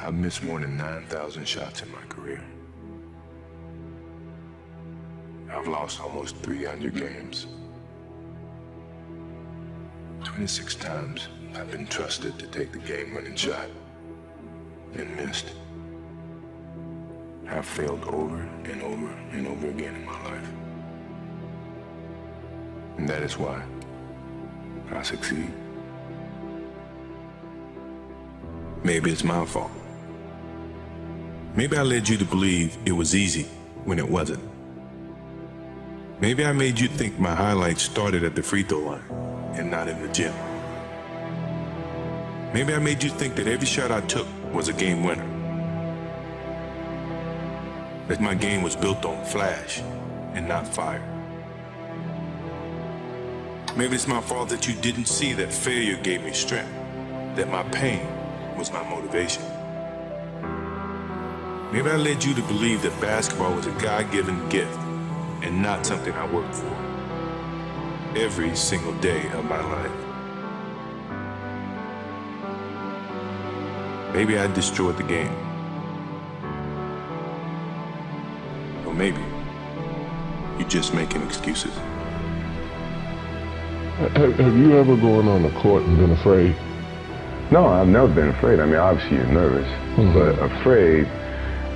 I've missed more than 9,000 shots in my career. I've lost almost 300 games. 26 times I've been trusted to take the game-winning shot and missed. I've failed over and over and over again in my life. And that is why I succeed. Maybe it's my fault. Maybe I led you to believe it was easy when it wasn't. Maybe I made you think my highlights started at the free throw line and not in the gym. Maybe I made you think that every shot I took was a game winner. That my game was built on flash and not fire. Maybe it's my fault that you didn't see that failure gave me strength, that my pain was my motivation. Maybe I led you to believe that basketball was a God-given gift and not something I worked for every single day of my life. Maybe I destroyed the game. Or maybe you're just making excuses. Have you ever gone on the court and been afraid? No, I've never been afraid. I mean, obviously you're nervous, but afraid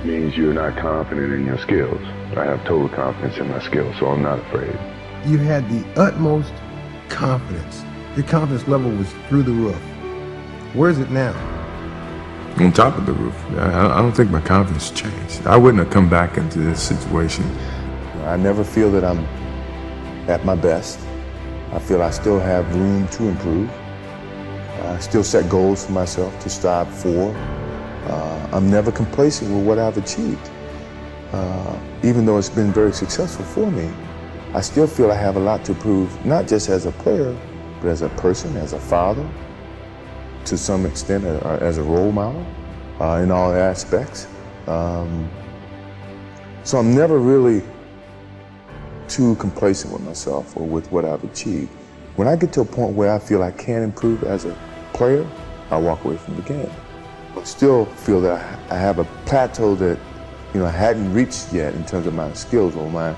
means you're not confident in your skills. I have total confidence in my skills, so I'm not afraid. You had the utmost confidence. Your confidence level was through the roof. Where is it now? On top of the roof. I don't think my confidence changed. I wouldn't have come back into this situation. I never feel that I'm at my best. I feel I still have room to improve. I still set goals for myself to strive for. I'm never complacent with what I've achieved. Even though it's been very successful for me, I still feel I have a lot to prove, not just as a player, but as a person, as a father, to some extent as a role model in all aspects. So I'm never really too complacent with myself or with what I've achieved. When I get to a point where I feel I can improve as a player, I walk away from the game. I still feel that I have a plateau that I hadn't reached yet in terms of my skills or my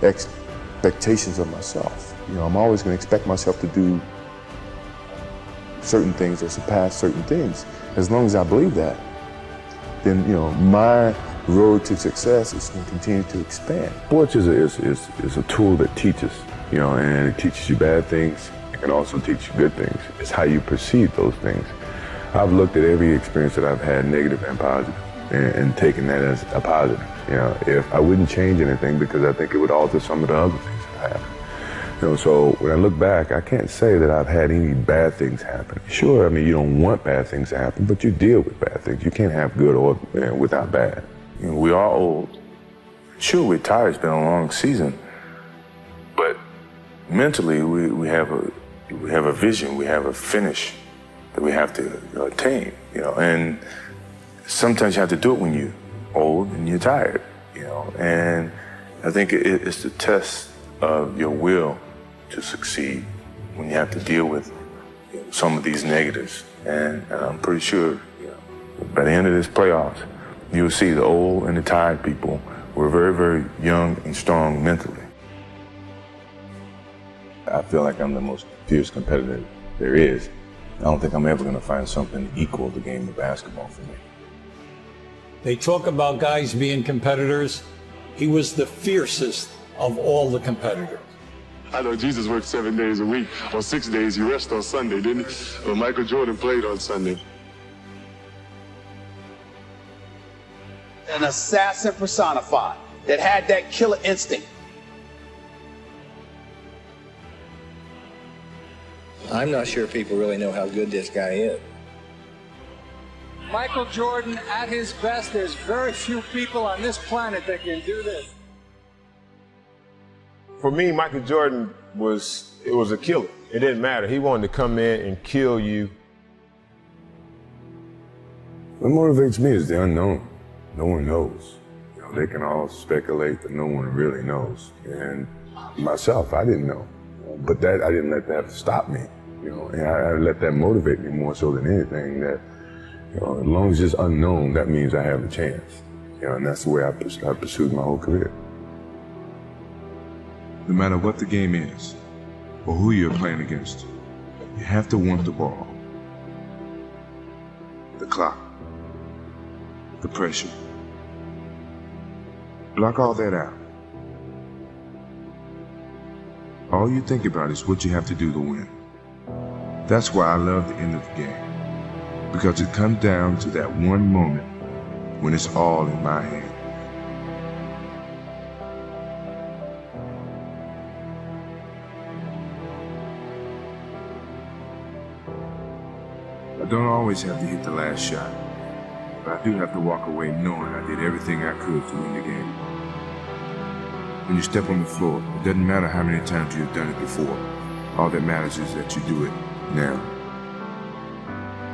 expectations of myself. I'm always going to expect myself to do certain things or surpass certain things. As long as I believe that, then my road to success is going to continue to expand. Sports is a tool that teaches, and it teaches you bad things. It can also teach you good things. It's how you perceive those things. I've looked at every experience that I've had, negative and positive, and taken that as a positive. If I wouldn't change anything because I think it would alter some of the other things that happened. So when I look back, I can't say that I've had any bad things happen. Sure, I mean, you don't want bad things to happen, but you deal with bad things. You can't have good or without bad. We are old. Sure, we're tired. It's been a long season, but mentally, we have a vision. We have a finish that we have to attain. And sometimes you have to do it when you're old and you're tired. And I think it's the test of your will to succeed when you have to deal with some of these negatives. And I'm pretty sure by the end of this playoffs, you'll see the old and the tired people were very, very young and strong mentally. I feel like I'm the most fierce competitor there is. I don't think I'm ever going to find something equal to the game of basketball for me. They talk about guys being competitors. He was the fiercest of all the competitors. I know Jesus worked 7 days a week. On 6 days, he rested on Sunday, didn't he? Well, Michael Jordan played on Sunday. An assassin personified that had that killer instinct. I'm not sure people really know how good this guy is. Michael Jordan at his best, there's very few people on this planet that can do this. For me, Michael Jordan was a killer. It didn't matter. He wanted to come in and kill you. What motivates me is the unknown. No one knows. They can all speculate, but no one really knows. And myself, I didn't know. But I didn't let that stop me. And I let that motivate me more so than anything, that You know, as long as it's unknown, that means I have a chance. You know, and that's the way I pursued my whole career. No matter what the game is, or who you're playing against, you have to want the ball. The clock. The pressure. Block all that out. All you think about is what you have to do to win. That's why I love the end of the game. Because it comes down to that one moment when it's all in my hand. I don't always have to hit the last shot, but I do have to walk away knowing I did everything I could to win the game. When you step on the floor, it doesn't matter how many times you've done it before. All that matters is that you do it now.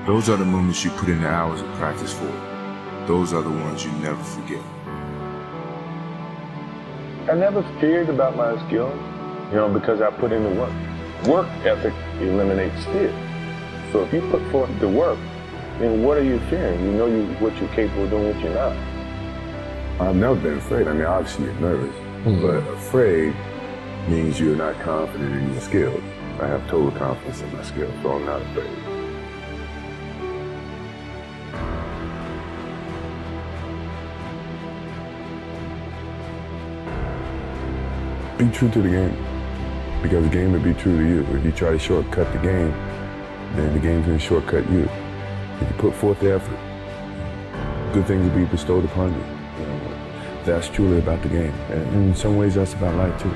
Those are the moments you put in the hours of practice for. Those are the ones you never forget. I never feared about my skills, because I put in the work. Work ethic eliminates fear. So if you put forth the work, then what are you fearing? You know what you're capable of doing, what you're not. I've never been afraid. I mean, obviously you're nervous, but afraid means you're not confident in your skills. I have total confidence in my skills, so I'm not afraid. Be true to the game, because the game will be true to you. If you try to shortcut the game, then the game's going to shortcut you. If you put forth the effort, good things will be bestowed upon you. That's truly about the game. And in some ways, that's about life too.